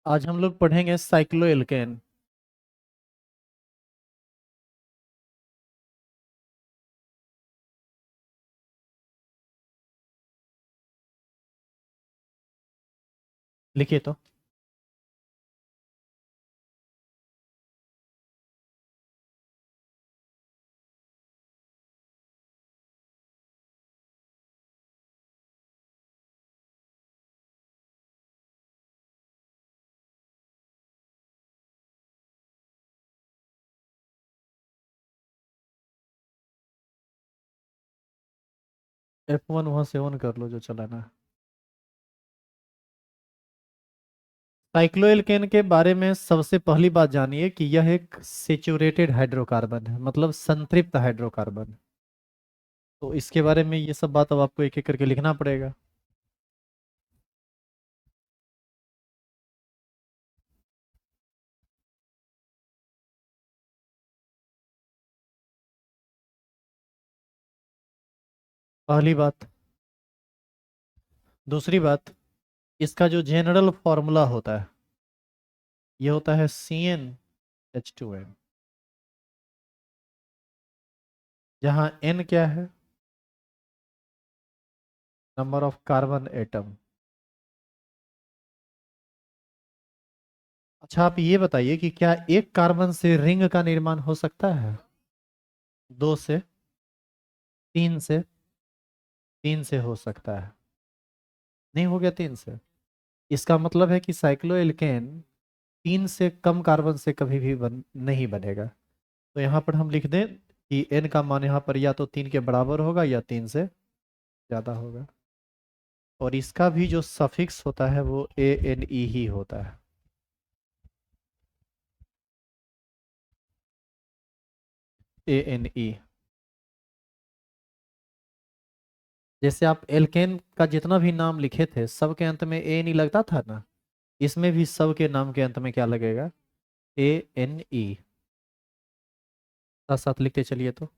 आज हम लोग पढ़ेंगे साइक्लोएल्केन। लिखिए तो। F1 वहां से ऑन कर लो जो चलाना है। साइक्लोएल्केन के बारे में सबसे पहली बात जानिए कि यह एक सेचुरेटेड हाइड्रोकार्बन है, मतलब संतृप्त हाइड्रोकार्बन। तो इसके बारे में ये सब बात अब आपको एक एक करके लिखना पड़ेगा। पहली बात। दूसरी बात, इसका जो जनरल फॉर्मूला होता है ये होता है CnH2n, जहाँ N क्या है? Number of carbon atom. अच्छा, आप ये बताइए कि क्या एक कार्बन से रिंग का निर्माण हो सकता है? दो से? तीन से? तीन से हो सकता है। नहीं हो गया तीन से? इसका मतलब है कि साइक्लोएल्केन तीन से कम कार्बन से कभी भी नहीं बनेगा। तो यहाँ पर हम लिख दें कि एन का मान यहाँ पर या तो तीन के बराबर होगा या तीन से ज़्यादा होगा। और इसका भी जो सफिक्स होता है वो ANE ही होता है। ANE। जैसे आप एल्केन का जितना भी नाम लिखे थे सबके अंत में ANE लगता था ना, इसमें भी सब के नाम के अंत में क्या लगेगा? ANE। साथ साथ लिखते चलिए तो।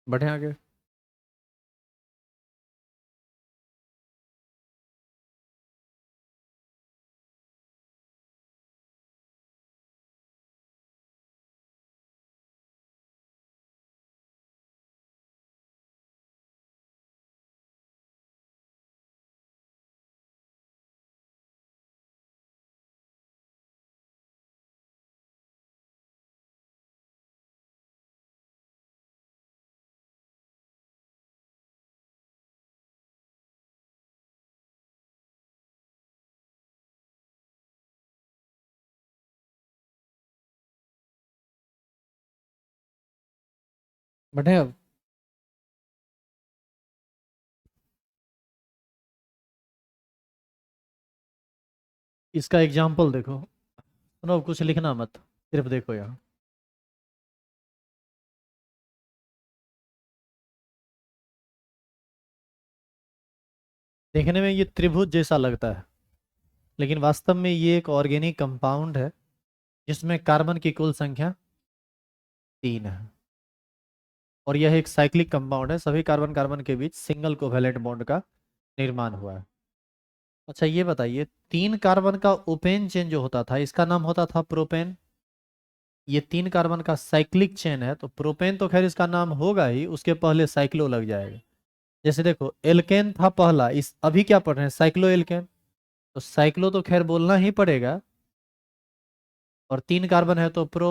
बढ़े आगे। बढ़े अब। इसका एग्जाम्पल देखो। सुनो, कुछ लिखना मत, सिर्फ देखो यहाँ। देखने में ये त्रिभुज जैसा लगता है, लेकिन वास्तव में ये एक ऑर्गेनिक कंपाउंड है जिसमें कार्बन की कुल संख्या तीन है। और यह एक साइक्लिक कंपाउंड है, सभी कार्बन कार्बन के बीच सिंगल कोवेलेंट बॉन्ड का निर्माण हुआ है। अच्छा ये बताइए, तीन कार्बन का ओपेन चेन जो होता था इसका नाम होता था प्रोपेन। ये तीन कार्बन का साइक्लिक चेन है तो प्रोपेन तो खैर इसका नाम होगा ही, उसके पहले साइक्लो लग जाएगा। जैसे देखो, एल्केन था पहला, इस अभी क्या पढ़ रहे हैं? Cyclo alkene. तो साइक्लो तो खैर बोलना ही पड़ेगा। और तीन कार्बन है तो प्रो।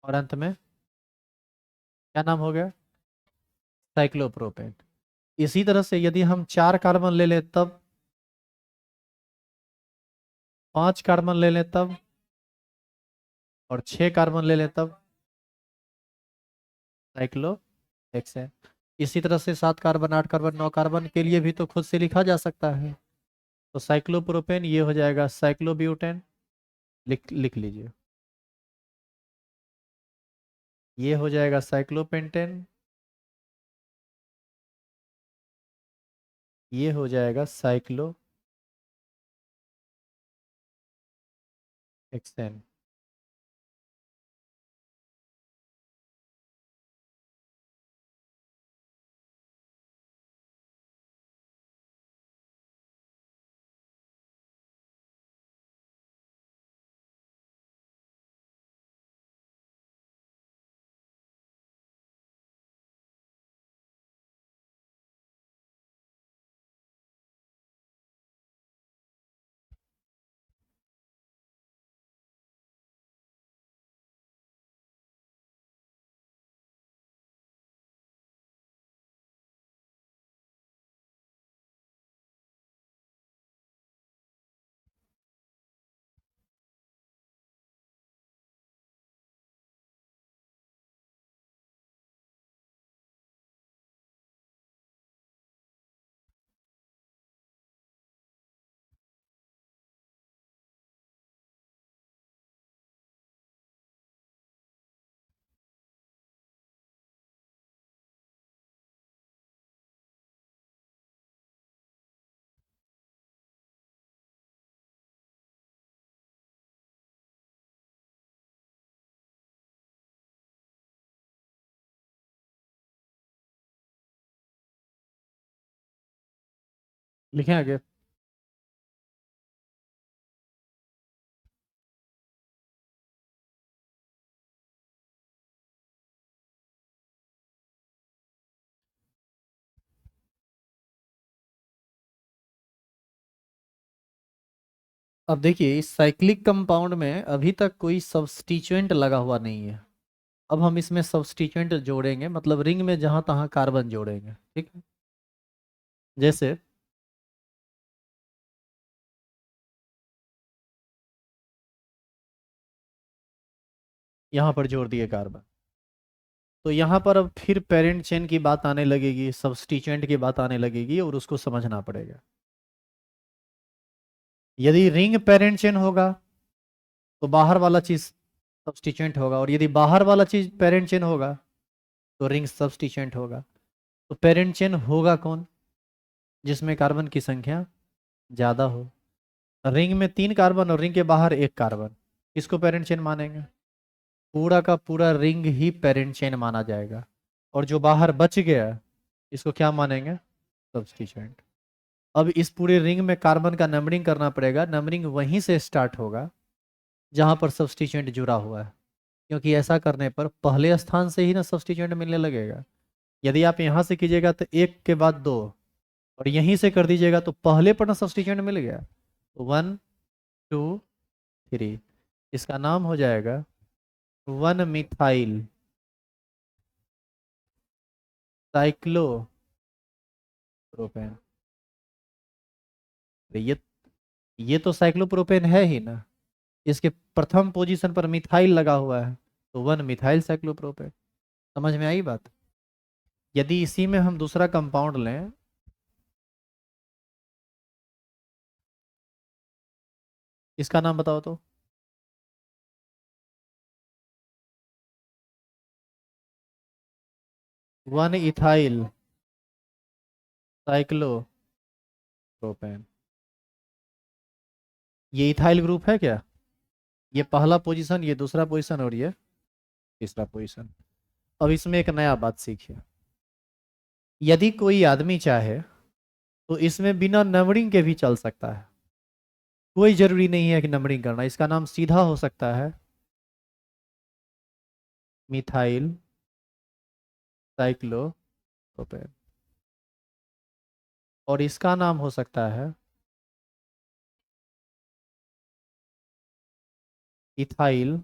और अंत में क्या नाम हो गया? साइक्लोप्रोपेन। इसी तरह से यदि हम चार कार्बन ले लें तब, पांच कार्बन ले लें तब, और छह कार्बन ले लें तब साइक्लो हेक्सेन। इसी तरह से सात कार्बन, आठ कार्बन, नौ कार्बन के लिए भी तो खुद से लिखा जा सकता है। तो साइक्लोप्रोपेन ये हो जाएगा साइक्लोब्यूटेन। लिख लिख लीजिए। ये हो जाएगा साइक्लोपेंटेन, ये हो जाएगा साइक्लो हेक्सेन। लिखें आगे। अब देखिए इस साइक्लिक कंपाउंड में अभी तक कोई सब्स्टिट्यूएंट लगा हुआ नहीं है। अब हम इसमें सब्स्टिट्यूएंट जोड़ेंगे, मतलब रिंग में जहां तहां कार्बन जोड़ेंगे, ठीक है। जैसे यहाँ पर जोड़ दिए कार्बन, तो यहाँ पर अब फिर पेरेंट चेन की बात आने लगेगी, सब्स्टिट्यूएंट की बात आने लगेगी और उसको समझना पड़ेगा। यदि रिंग पेरेंट चेन होगा तो बाहर वाला चीज सब्स्टिट्यूएंट होगा, और यदि बाहर वाला चीज पेरेंट चेन होगा तो रिंग सब्स्टिट्यूएंट होगा। तो पेरेंट चेन होगा कौन? जिसमें कार्बन की संख्या ज्यादा हो। रिंग में 3 कार्बन और रिंग के बाहर 1 कार्बन, इसको पेरेंट चेन मानेंगे। पूरा का पूरा रिंग ही पेरेंट चेन माना जाएगा, और जो बाहर बच गया इसको क्या मानेंगे? सब्स्टिट्यूएंट। अब इस पूरे रिंग में कार्बन का नंबरिंग करना पड़ेगा। नंबरिंग वहीं से स्टार्ट होगा जहां पर सब्स्टिट्यूएंट जुड़ा हुआ है, क्योंकि ऐसा करने पर पहले स्थान से ही ना सब्स्टिट्यूएंट मिलने लगेगा। यदि आप यहां से कीजिएगा तो 1 के बाद 2, और यहीं से कर दीजिएगा तो पहले पर ना सब्स्टिट्यूएंट मिल गया। 1 2 3, इसका नाम हो जाएगा 1 मिथाइल साइक्लोप्रोपेन। ये तो साइक्लोप्रोपेन है ही ना, इसके प्रथम पोजीशन पर मिथाइल लगा हुआ है, तो 1 मिथाइल साइक्लोप्रोपेन। समझ में आई बात? यदि इसी में हम दूसरा कंपाउंड लें, इसका नाम बताओ तो। 1 इथाइल साइक्लोप्रोपेन। ये इथाइल ग्रुप है क्या? ये पहला पोजीशन, ये दूसरा पोजीशन, और ये तीसरा पोजीशन। अब इसमें एक नया बात सीखिए। यदि कोई आदमी चाहे तो इसमें बिना नंबरिंग के भी चल सकता है। कोई जरूरी नहीं है कि नंबरिंग करना, इसका नाम सीधा हो सकता है मिथाइल साइक्लोप्रोपेन, और इसका नाम हो सकता है इथाइल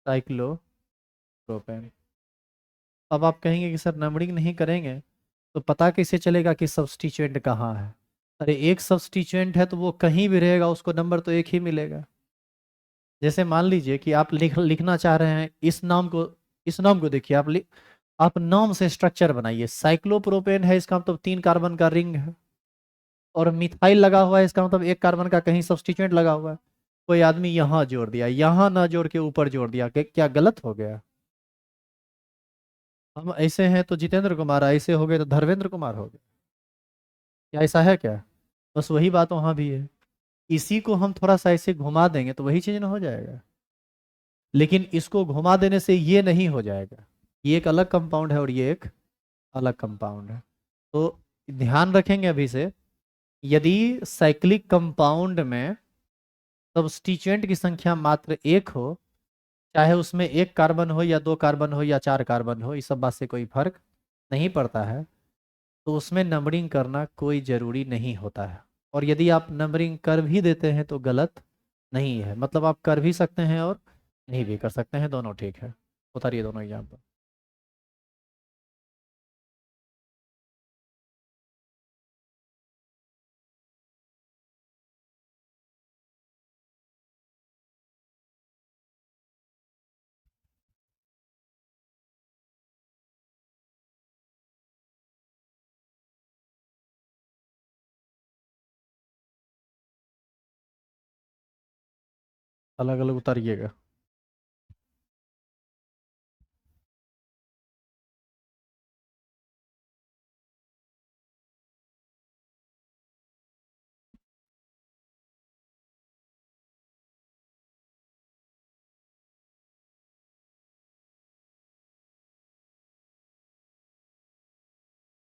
साइक्लोप्रोपेन। अब आप कहेंगे कि सर नंबरिंग नहीं करेंगे तो पता कैसे चलेगा कि सब्स्टिट्यूएंट कहाँ है? अरे एक सब्स्टिट्यूएंट है तो वो कहीं भी रहेगा, उसको नंबर तो एक ही मिलेगा। जैसे मान लीजिए कि आप लिखना चाह रहे हैं इस नाम को देखिए, आप नाम से स्ट्रक्चर बनाइए। साइक्लोप्रोपेन है, इसका मतलब 3 कार्बन का रिंग है, और मिथाइल लगा हुआ है, इसका मतलब 1 कार्बन का कहीं सब्स्टिट्यूएंट लगा हुआ है। कोई आदमी यहाँ जोड़ दिया, यहाँ ना जोड़ के ऊपर जोड़ दिया, क्या गलत हो गया? हम ऐसे हैं तो जितेंद्र कुमार, ऐसे हो गए तो धर्मेंद्र कुमार हो गए। क्या ऐसा है क्या? बस वही बात वहां भी है। इसी को हम थोड़ा सा ऐसे घुमा देंगे तो वही चीज ना हो जाएगा। लेकिन इसको घुमा देने से ये नहीं हो जाएगा। ये एक अलग कंपाउंड है और ये एक अलग कंपाउंड है। तो ध्यान रखेंगे अभी से, यदि साइक्लिक कंपाउंड में सब्स्टिट्यूएंट की संख्या मात्र एक हो, चाहे उसमें एक कार्बन हो या दो कार्बन हो या चार कार्बन हो, इस सब बात से कोई फर्क नहीं पड़ता है, तो उसमें नंबरिंग करना कोई ज़रूरी नहीं होता है। और यदि आप नंबरिंग कर भी देते हैं तो गलत नहीं है, मतलब आप कर भी सकते हैं और नहीं भी कर सकते हैं, दोनों ठीक है। उतारिए दोनों एग्जाम्पल। अलग अलग उतारिएगा।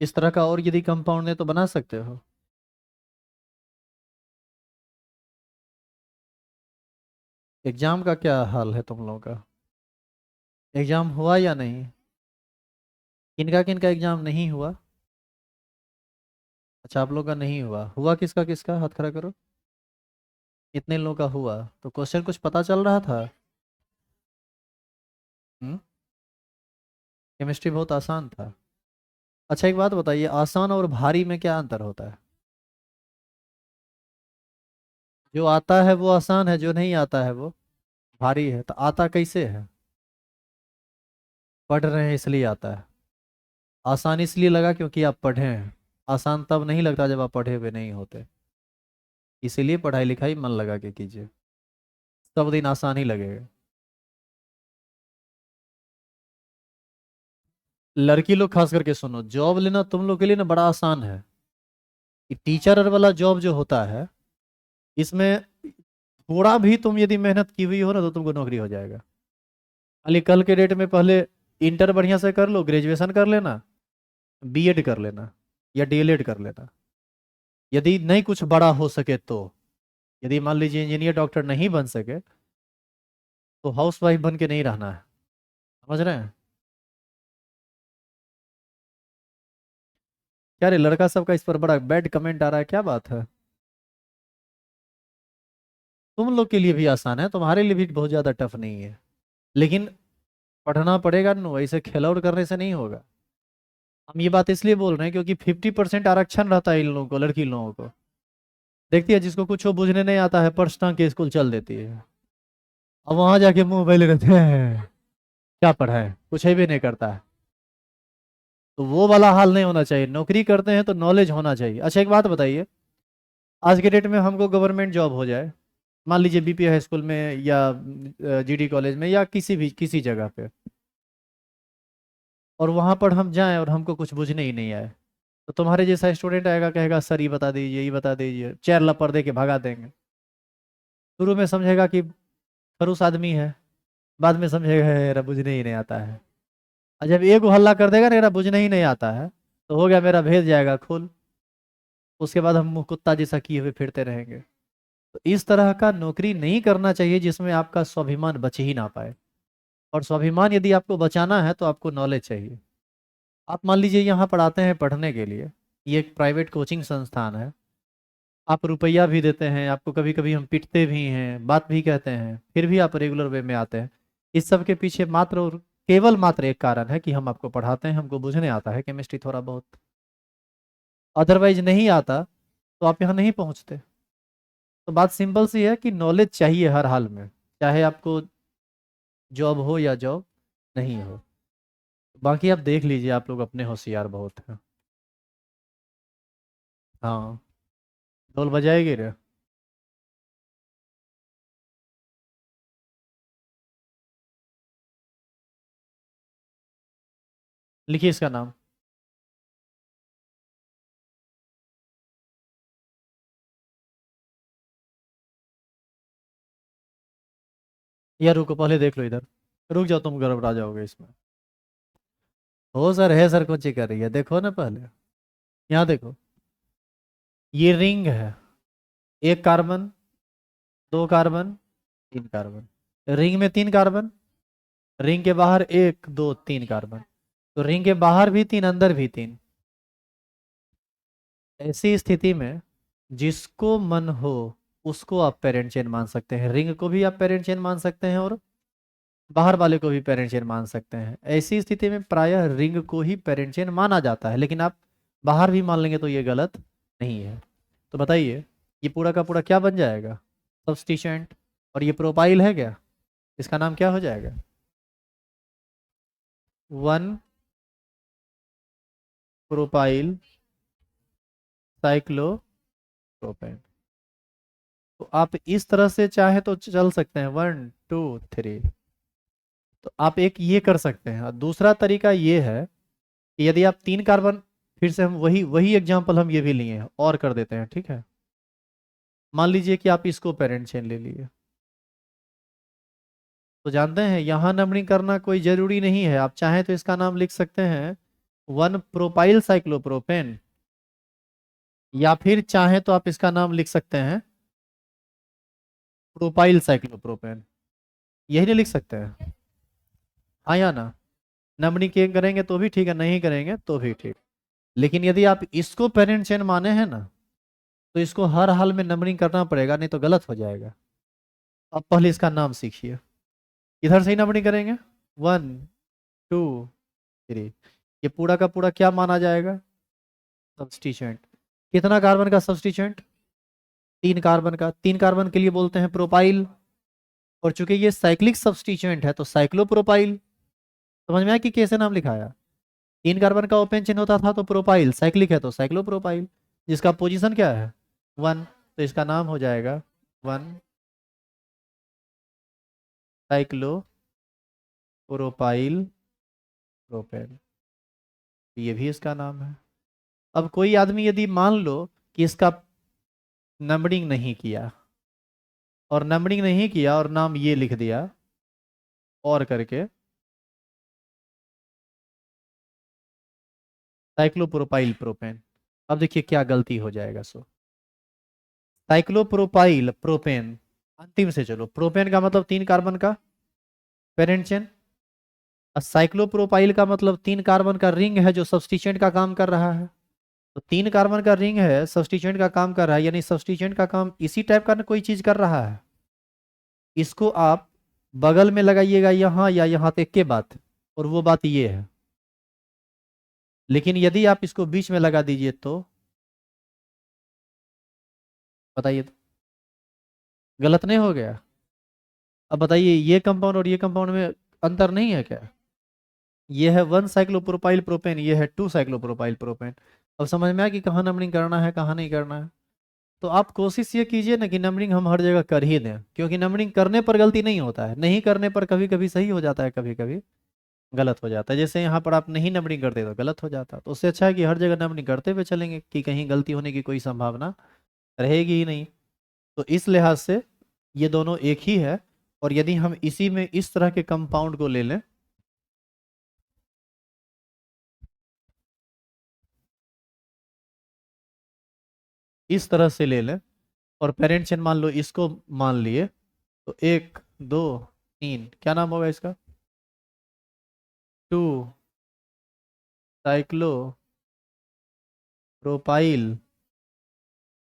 इस तरह का और यदि कंपाउंड है तो बना सकते हो। एग्जाम का क्या हाल है तुम लोगों का? एग्जाम हुआ या नहीं? किनका किनका एग्जाम नहीं हुआ? अच्छा, आप लोग का नहीं हुआ, हुआ किसका किसका, हाथ खड़ा करो। कितने लोगों का हुआ? तो क्वेश्चन कुछ पता चल रहा था? हम्म। केमिस्ट्री बहुत आसान था। अच्छा एक बात बताइए, आसान और भारी में क्या अंतर होता है? जो आता है वो आसान है, जो नहीं आता है वो भारी है। तो आता कैसे है? पढ़ रहे हैं इसलिए आता है। आसान इसलिए लगा क्योंकि आप पढ़े हैं। आसान तब नहीं लगता जब आप पढ़े हुए नहीं होते। इसीलिए पढ़ाई लिखाई मन लगा के कीजिए, सब दिन आसान ही लगेगा। लड़की लोग खास करके सुनो, जॉब लेना तुम लोग के लिए ना बड़ा आसान है। ये टीचर वाला जॉब जो होता है, इसमें थोड़ा भी तुम यदि मेहनत की हुई हो ना तो तुमको नौकरी हो जाएगा। खाली कल के डेट में पहले इंटर बढ़िया से कर लो, ग्रेजुएशन कर लेना, बीएड कर लेना या डीएलएड कर लेना। यदि नहीं कुछ बड़ा हो सके तो, यदि मान लीजिए इंजीनियर डॉक्टर नहीं बन सके, तो हाउस वाइफ बन के नहीं रहना है। समझ रहे हैं? क्या रे, लड़का सबका इस पर बड़ा बैड कमेंट आ रहा है, क्या बात है? तुम लोग के लिए भी आसान है, तुम्हारे लिए भी बहुत ज्यादा टफ नहीं है। लेकिन पढ़ना पड़ेगा ना, ऐसे खेलौड़ करने से नहीं होगा। हम ये बात इसलिए बोल रहे हैं क्योंकि 50% आरक्षण रहता है इन लोगों को, लड़की लोगों को। देखती है जिसको कुछ वो बुझने नहीं आता है, पर्स टांग के स्कूल चल देती है। अब वहां जाके मुंह पहले रहते हैं, क्या पढ़ा है, कुछ भी नहीं करता है। तो वो वाला हाल नहीं होना चाहिए, नौकरी करते हैं तो नॉलेज होना चाहिए। अच्छा एक बात बताइए, आज के डेट में हमको गवर्नमेंट जॉब हो जाए, मान लीजिए बीपी हाई स्कूल में या जीडी कॉलेज में या किसी भी किसी जगह पे, और वहां पर हम जाएं और हमको कुछ बुझने ही नहीं आए, तो तुम्हारे जैसा स्टूडेंट आएगा, कहेगा सर ये बता दीजिए, ये बता दीजिए, चेयर लपड़ दे के भगा देंगे। शुरू में समझेगा कि खड़ूस आदमी है, बाद में समझेगा मेरा बुझने ही नहीं आता है। और जब एक वो हल्ला कर देगा ना, मेरा बुझने ही नहीं आता है, तो हो गया, मेरा भेद जाएगा खुल। उसके बाद हम मुंह कुत्ता जैसा किए हुए फिरते रहेंगे। तो इस तरह का नौकरी नहीं करना चाहिए जिसमें आपका स्वाभिमान बच ही ना पाए। और स्वाभिमान यदि आपको बचाना है तो आपको नॉलेज चाहिए। आप मान लीजिए यहाँ पढ़ाते हैं पढ़ने के लिए, ये एक प्राइवेट कोचिंग संस्थान है, आप रुपया भी देते हैं, आपको कभी कभी हम पिटते भी हैं, बात भी कहते हैं, फिर भी आप रेगुलर वे में आते हैं। इस सब के पीछे मात्र और केवल मात्र एक कारण है कि हम आपको पढ़ाते हैं, हमको बुझने आता है केमिस्ट्री थोड़ा बहुत। अदरवाइज नहीं आता तो आप यहाँ नहीं पहुँचते। तो बात सिंपल सी है कि नॉलेज चाहिए हर हाल में, चाहे आपको जॉब हो या जॉब नहीं हो। बाकी आप देख लीजिए, आप लोग अपने होशियार बहुत हैं। हाँ। ढोल बजाएगी रे। लिखिए इसका नाम। यार रुको, पहले देख लो इधर। रुक जाओ, तुम गड़बड़ा जाओगे इसमें। हो सर, है सर, कुछ ही कर रही है, देखो ना पहले। यहाँ देखो, ये रिंग है। एक कार्बन, दो कार्बन, तीन कार्बन। रिंग में तीन कार्बन, रिंग के बाहर एक दो तीन कार्बन। तो रिंग के बाहर भी तीन, अंदर भी तीन। ऐसी स्थिति में जिसको मन हो उसको आप पेरेंट चेन मान सकते हैं। रिंग को भी आप पेरेंट चेन मान सकते हैं और बाहर वाले को भी पेरेंट चेन मान सकते हैं। ऐसी स्थिति में प्रायः रिंग को ही पेरेंट चेन माना जाता है, लेकिन आप बाहर भी मान लेंगे तो ये गलत नहीं है। तो बताइए, ये पूरा का पूरा क्या बन जाएगा? सब्स्टिट्यूएंट। और ये प्रोपाइल है क्या? इसका नाम क्या हो जाएगा? One propyl cyclopropane. तो आप इस तरह से चाहे तो चल सकते हैं, वन टू थ्री। तो आप एक ये कर सकते हैं, और दूसरा तरीका ये है कि यदि आप तीन कार्बन, फिर से हम वही वही एग्जांपल हम ये भी लिए हैं और कर देते हैं, ठीक है। मान लीजिए कि आप इसको पेरेंट चेन ले लिए। तो जानते हैं यहाँ नंबरिंग करना कोई जरूरी नहीं है, आप चाहें तो इसका नाम लिख सकते हैं वन प्रोपाइल साइक्लोप्रोपेन, या फिर चाहें तो आप इसका नाम लिख सकते हैं प्रोपाइल साइक्लोप्रोपेन। यही नहीं लिख सकते हैं? हाँ या ना? नंबरिंग के करेंगे तो भी ठीक है, नहीं करेंगे तो भी ठीक। लेकिन यदि आप इसको पेरेंट चेन माने हैं ना, तो इसको हर हाल में नंबरिंग करना पड़ेगा, नहीं तो गलत हो जाएगा। अब पहले इसका नाम सीखिए। इधर से ही नंबरिंग करेंगे, वन टू थ्री। ये पूरा का पूरा क्या माना जाएगा? सब्स्टिट्यूएंट। कितना कार्बन का सब्स्टिट्यूएंट? तीन कार्बन का। तीन कार्बन के लिए बोलते हैं प्रोपाइल। और चूंकि ये साइक्लिक सब्स्टिट्यूएंट है तो साइक्लोप्रोपाइल। समझ में आया कि कैसे नाम लिखाया? तीन कार्बन का ओपन चेन होता था तो प्रोपाइल, साइक्लिक है तो साइक्लोप्रोपाइल, जिसका पोजीशन क्या है? वन। तो इसका नाम हो जाएगा वन साइक्लोप्रोपाइल प्रोपेन। ये भी इसका नाम है। अब कोई आदमी यदि मान लो कि इसका नंबरिंग नहीं किया, और नंबरिंग नहीं किया और नाम ये लिख दिया और करके साइक्लोप्रोपाइल प्रोपेन। अब देखिए क्या गलती हो जाएगा। सो साइक्लोप्रोपाइल प्रोपेन, अंतिम से चलो। प्रोपेन का मतलब तीन कार्बन का पेरेंट चेन, और साइक्लोप्रोपाइल का मतलब तीन कार्बन का रिंग है जो सब्स्टिट्यूएंट का काम कर रहा है। तो तीन कार्बन का रिंग है, सब्स्टिट्यूएंट का काम कर रहा है, यानी सब्स्टिट्यूएंट का काम इसी टाइप का कोई चीज कर रहा है। इसको आप बगल में लगाइएगा यहाँ या यहाँ तक के बात, और वो बात ये है। लेकिन यदि आप इसको बीच में लगा दीजिए तो बताइए, तो गलत नहीं हो गया? अब बताइए, ये कंपाउंड और ये कंपाउंड में अंतर नहीं है क्या? ये है वन साइक्लोप्रोपाइल प्रोपेन, ये है टू साइक्लोप्रोपाइल प्रोपेन। अब समझ में आया कि कहाँ नंबरिंग करना है, कहाँ नहीं करना है। तो आप कोशिश ये कीजिए ना कि नंबरिंग हम हर जगह कर ही दें, क्योंकि नंबरिंग करने पर गलती नहीं होता है, नहीं करने पर कभी कभी सही हो जाता है, कभी कभी गलत हो जाता है। जैसे यहाँ पर आप नहीं नंबरिंग करते तो गलत हो जाता, तो उससे अच्छा है कि हर जगह नंबरिंग करते हुए चलेंगे कि कहीं गलती होने की कोई संभावना रहेगी ही नहीं। तो इस लिहाज से ये दोनों एक ही है। और यदि हम इसी में इस तरह के कंपाउंड को ले लें, इस तरह से ले लें, और पेरेंट चेन मान लो इसको मान लिए, तो एक दो तीन, क्या नाम होगा इसका? Two cyclopropyl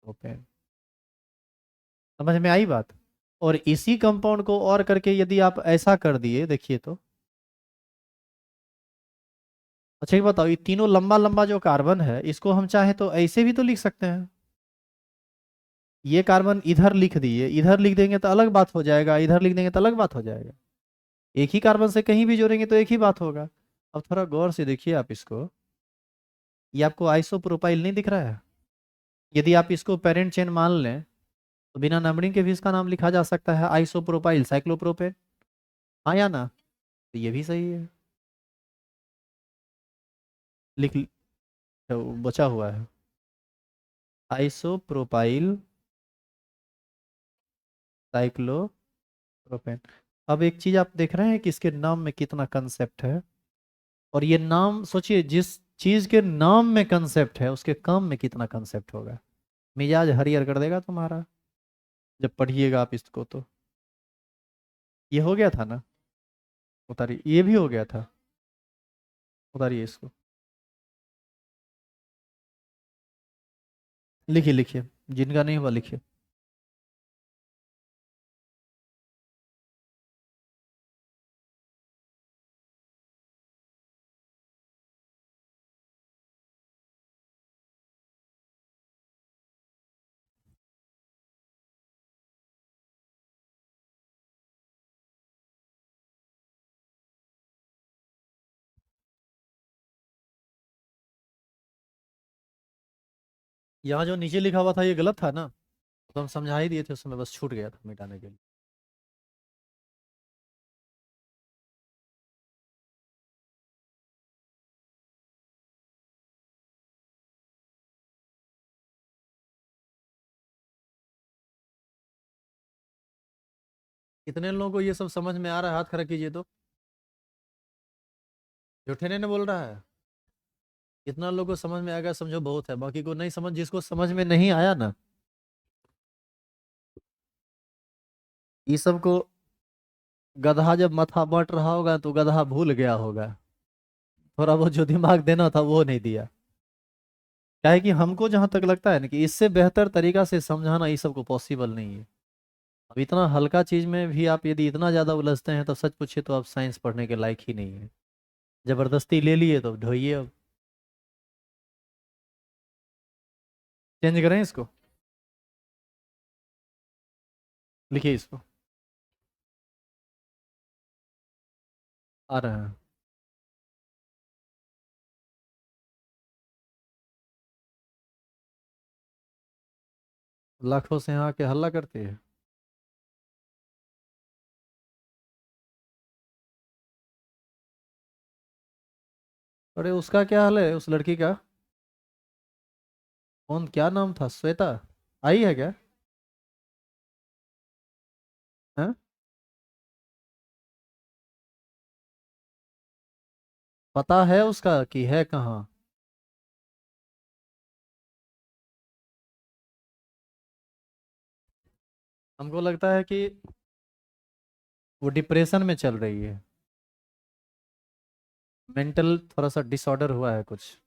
propane. समझ में आई बात? और इसी कंपाउंड को और करके यदि आप ऐसा कर दिए, देखिए तो। अच्छा ये बताओ, ये तीनों लंबा लंबा जो कार्बन है, इसको हम चाहे तो ऐसे भी तो लिख सकते हैं। ये कार्बन इधर लिख दिए, इधर लिख देंगे तो अलग बात हो जाएगा, इधर लिख देंगे तो अलग बात हो जाएगा। एक ही कार्बन से कहीं भी जोड़ेंगे तो एक ही बात होगा। अब थोड़ा गौर से देखिए आप इसको। ये आपको आइसोप्रोपाइल नहीं दिख रहा है? यदि आप इसको पेरेंट चेन मान लें तो बिना नंबरिंग के भी इसका नाम लिखा जा सकता है आइसोप्रोपाइल साइक्लोप्रोपेन। हाँ या ना? तो ये भी सही है। लिख वो बचा हुआ है। Isopropyl cyclopropane. अब एक चीज आप देख रहे हैं कि इसके नाम में कितना कंसेप्ट है। और ये नाम सोचिए, जिस चीज के नाम में कंसेप्ट है उसके काम में कितना कंसेप्ट होगा। मिजाज हरियर कर देगा तुम्हारा जब पढ़िएगा आप इसको तो। ये हो गया था ना। उतारिए, ये भी हो गया था। उतारिए इसको। लिखिए लिखिए, जिनका नहीं हुआ लिखिए। यहाँ जो नीचे लिखा हुआ था ये गलत था ना, तो हम समझा ही दिए थे उसमें, बस छूट गया था मिटाने के लिए। कितने लोगों को ये सब समझ में आ रहा है, हाथ खड़ा कीजिए तो। झूठे नहीं ना बोल रहा है। कितना लोगों को समझ में आएगा समझो बहुत है, बाकी को नहीं समझ, जिसको समझ में नहीं आया ना, ये सब को गधा जब माथा बट रहा होगा तो गधा भूल गया होगा। थोड़ा बहुत जो दिमाग देना था वो नहीं दिया। क्या है कि हमको जहां तक लगता है ना कि इससे बेहतर तरीका से समझाना ये सबको पॉसिबल नहीं है। अब इतना हल्का चीज में भी आप यदि इतना ज्यादा उलझते हैं तो सच पूछिए तो आप साइंस पढ़ने के लायक ही नहीं है। जबरदस्ती ले लिए तो ढोइए अब। चेंज करें इसको। लिखिए इसको। आ रहे हैं। लाखों से यहाँ के हल्ला करते हैं। अरे उसका क्या हाल है, उस लड़की का? कौन, क्या नाम था, श्वेता? आई है क्या? हैं? पता है उसका कि है कहाँ? हमको लगता है कि वो डिप्रेशन में चल रही है। मेंटल थोड़ा सा डिसऑर्डर हुआ है कुछ।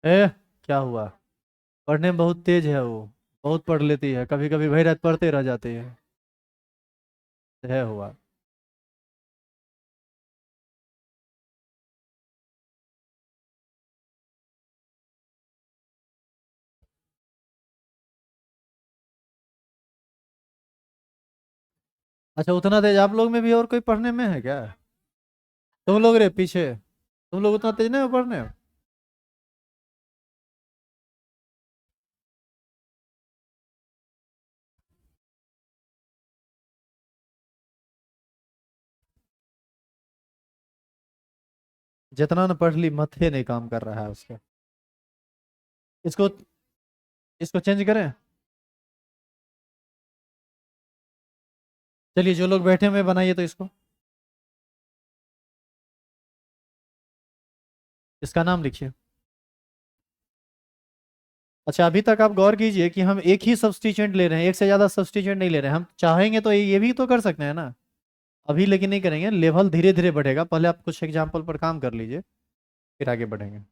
ए, क्या हुआ? पढ़ने में बहुत तेज है वो। बहुत पढ़ लेती है, कभी कभी वही रात पढ़ते रह जाती है। है हुआ। अच्छा, उतना तेज आप लोग में भी और कोई पढ़ने में है क्या? तुम लोग रे पीछे, तुम लोग उतना तेज नहीं हो पढ़ने में? जितना न पढ़ ली मथे नहीं काम कर रहा है उसका। इसको, इसको चेंज करें। चलिए जो लोग बैठे हुए बनाइए तो इसको। इसका नाम लिखिए। अच्छा, अभी तक आप गौर कीजिए कि हम एक ही सब्स्टिट्यूएंट ले रहे हैं, एक से ज्यादा सब्स्टिट्यूएंट नहीं ले रहे हैं। हम चाहेंगे तो ये भी तो कर सकते हैं ना। अभी लेकिन नहीं करेंगे, लेवल धीरे धीरे बढ़ेगा, पहले आप कुछ एग्जाम्पल पर काम कर लीजिए, फिर आगे बढ़ेंगे।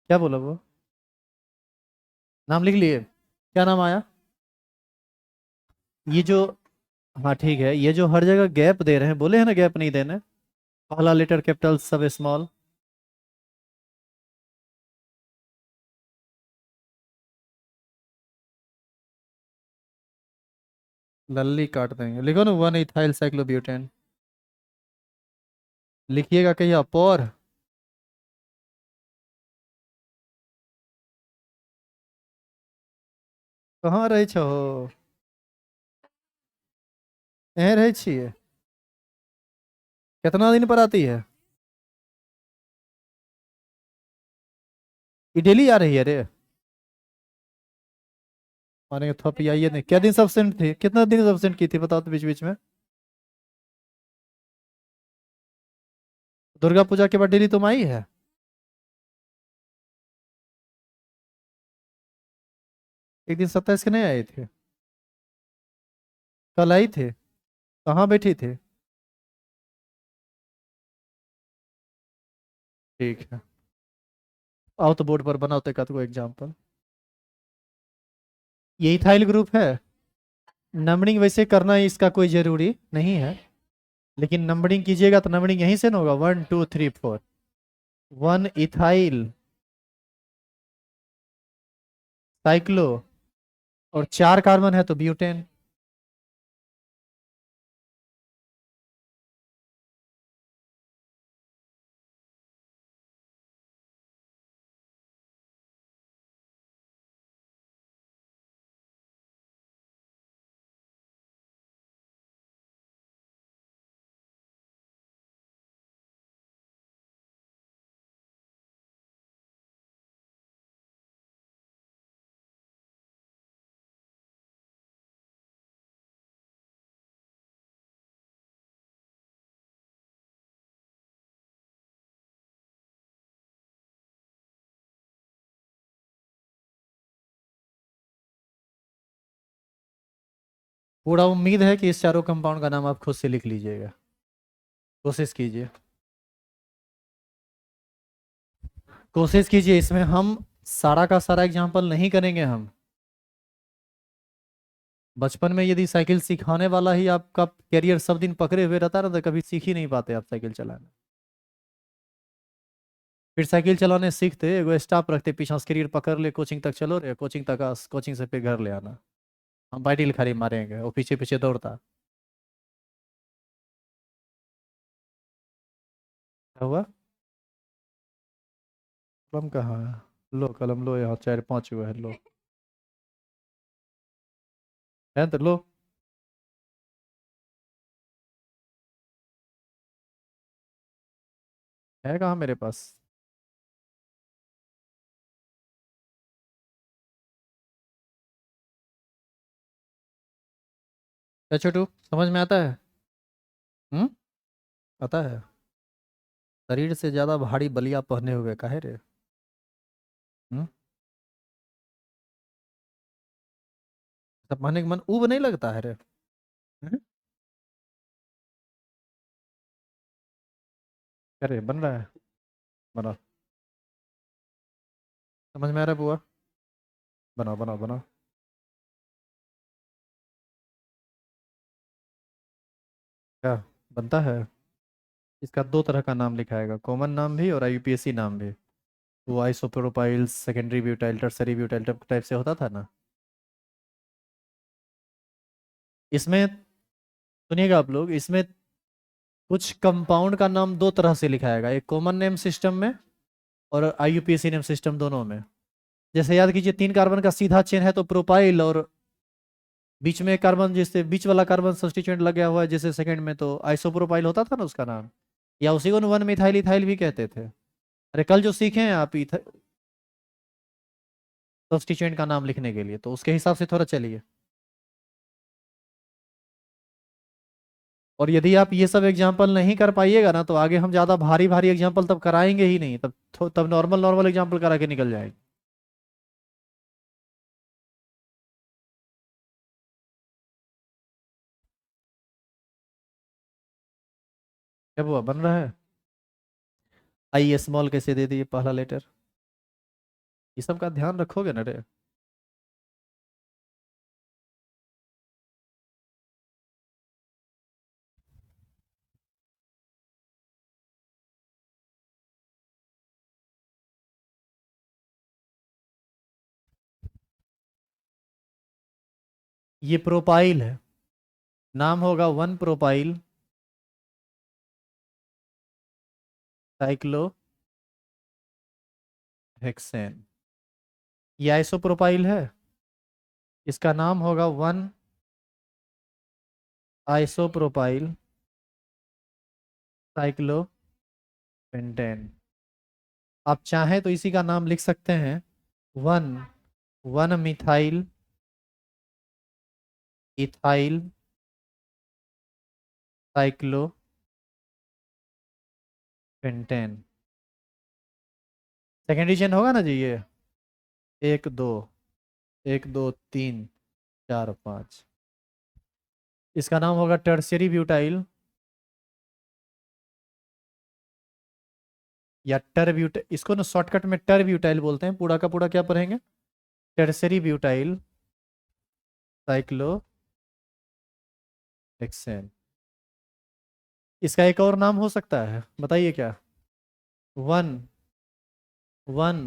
क्या बोला वो? नाम लिख लिए? क्या नाम आया? ये जो, हाँ ठीक है, ये जो हर जगह गैप दे रहे हैं, बोले हैं ना गैप नहीं देना। पहला लेटर कैपिटल सब स्मॉल। लल्ली काट देंगे, लिखो ना 1 इथाइल साइक्लोब्यूटेन। लिखिएगा कहीं आप और। कहाँ रहे छो? यहीं रहे छिए? कितना दिन पर आती है? ये डेली आ रही है रे? मानेंगे थोपी आइए नहीं, क्या दिन से absent थी, कितना दिन से absent की थी बताओ तो बीच बीच में। दुर्गा पूजा के बाद डेली तुम आई है? एक दिन 27 के नहीं आए थे? कल आई थे? कहाँ बैठी थे? ठीक है, आओ तो बोर्ड पर बनाओ तो एक आध को एग्जाम्पल। ये इथाइल ग्रुप है। नंबरिंग वैसे करना इसका कोई जरूरी नहीं है, लेकिन नंबरिंग कीजिएगा तो नंबरिंग यहीं से ना होगा, 1 2 3 4। 1 इथाइल साइक्लो, और 4 कार्बन है तो ब्यूटेन। पूरा उम्मीद है कि इस चारों कंपाउंड का नाम आप खुद से लिख लीजिएगा, कोशिश कीजिए। कोशिश कीजिए, इसमें हम सारा का सारा एग्जाम्पल नहीं करेंगे हम। बचपन में यदि साइकिल सिखाने वाला ही आपका कैरियर सब दिन पकड़े हुए रहता ना, तो कभी सीख ही नहीं पाते आप साइकिल चलाना। फिर साइकिल चलाने सीखते, एगो स्टाफ रखते पीछा से, कैरियर पकड़ ले, कोचिंग तक चलो रे, कोचिंग तक आ, कोचिंग से फिर घर ले आना। हम बाइटिल खाली मारेंगे, वो पीछे पीछे दौड़ता। क्या हुआ? कलम कहाँ है? लो कलम लो, यहाँ 4 5 हुआ है, लो। है तो लो। है कहाँ मेरे पास? क्या छोटू, समझ में आता है? हम्म, आता है। शरीर से ज्यादा भारी बलिया पहने हुए काहे रे? हम्म, सब पहनने के मन उब नहीं लगता है रे? हम्म? अरे बन रहा है, बनाओ। समझ में आ रहा है बुआ? बनाओ बनाओ बनाओ। क्या बनता है? इसका 2 तरह का नाम लिखाएगा, कॉमन नाम भी और आईयूपीएसी नाम भी। वो isopropyl, secondary butyl, tertiary butyl type से होता था ना। इसमें सुनिएगा आप लोग, इसमें कुछ कंपाउंड का नाम 2 तरह से लिखाएगा, एक कॉमन नेम सिस्टम में और आईयूपीएसी नेम सिस्टम दोनों में। जैसे याद कीजिए, 3 कार्बन का सीधा चेन है तो प्रोपाइल, और बीच में एक कार्बन, जिससे बीच वाला कार्बन सब्स्टिट्यूएंट लग गया हुआ है जैसे सेकंड में, तो आइसोप्रोपाइल होता था ना उसका नाम। या उसी को 1 मिथाइल इथाइल भी कहते थे। अरे कल जो सीखे हैं आप सब्स्टिट्यूएंट का नाम लिखने के लिए, तो उसके हिसाब से थोड़ा चलिए। और यदि आप ये सब एग्जाम्पल नहीं कर पाइएगा ना, तो आगे हम ज्यादा भारी भारी एग्जाम्पल तब कराएंगे ही नहीं, तब नॉर्मल नॉर्मल एग्जाम्पल करा के निकल जाएंगे। क्या हुआ, बन रहा है? आई स्मॉल कैसे दे दिए पहला लेटर? ये सब का ध्यान रखोगे ना रे। ये प्रोपाइल है, नाम होगा 1 प्रोपाइल साइक्लो हेक्सेन। ये आइसोप्रोपाइल है, इसका नाम होगा 1 आइसोप्रोपाइल साइक्लो पेंटेन। आप चाहें तो इसी का नाम लिख सकते हैं, one 1 methyl ethyl cyclopentane. Second reason होगा ना जी ये, 1 2, 1 2 3 4 5। इसका नाम होगा टर्शियरी ब्यूटाइल या टर ब्यूट, इसको ना शॉर्टकट में टर ब्यूटाइल बोलते हैं, पूरा का पूरा क्या पढ़ेंगे, टर्शियरी ब्यूटाइल साइक्लो हेक्सेन। इसका एक और नाम हो सकता है, बताइए क्या। One one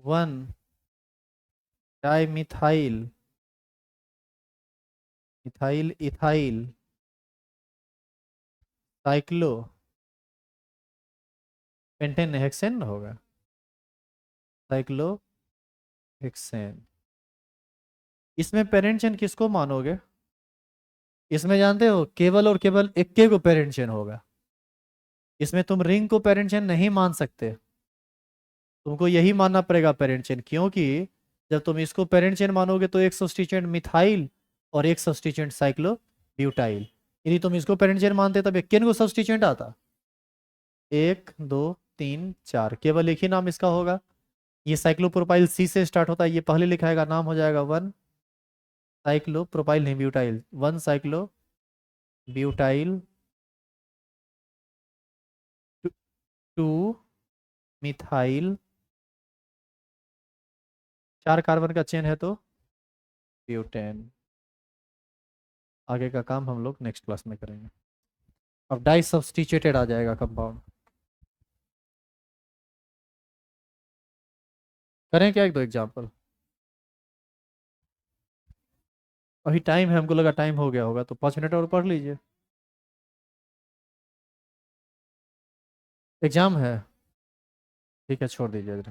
one di methyl methyl ethyl cyclo pentane hexane होगा, साइक्लो हेक्सेन। इसमें पेरेंट चेन किसको मानोगे, इसमें जानते हो केवल और केवल इक्के को पेरेंट चेन होगा। इसमें तुम रिंग को पेरेंट चेन नहीं मान सकते, तुमको यही मानना पड़ेगा पेरेंट चेन, क्योंकि जब तुम इसको पेरेंट चेन मानोगे तो एक सब्स्टिट्यूएंट मिथाइल और एक सब्स्टिट्यूएंट साइक्लो ब्यूटाइल। यदि तुम इसको पेरेंट चेन मानते तब किन को सब्स्टिट्यूएंट आता, 1 2 3 4, केवल एक ही नाम इसका होगा। ये साइक्लोप्रोपाइल सी से स्टार्ट होता है, ये पहले लिखाएगा, नाम हो जाएगा 1 साइक्लोप्रोपाइल नहीं butyl, 1 cyclo butyl 2 methyl, 4 carbon का चेन है तो ब्यूटेन। आगे का काम हम लोग नेक्स्ट क्लास में करेंगे। अब डाई सब्स्टिट्यूटेड आ जाएगा कंपाउंड। करें क्या, 1 2 एग्जाम्पल। अभी टाइम है, हमको लगा टाइम हो गया होगा, तो 5 मिनट और पढ़ लीजिए। एग्जाम है, ठीक है छोड़ दीजिए।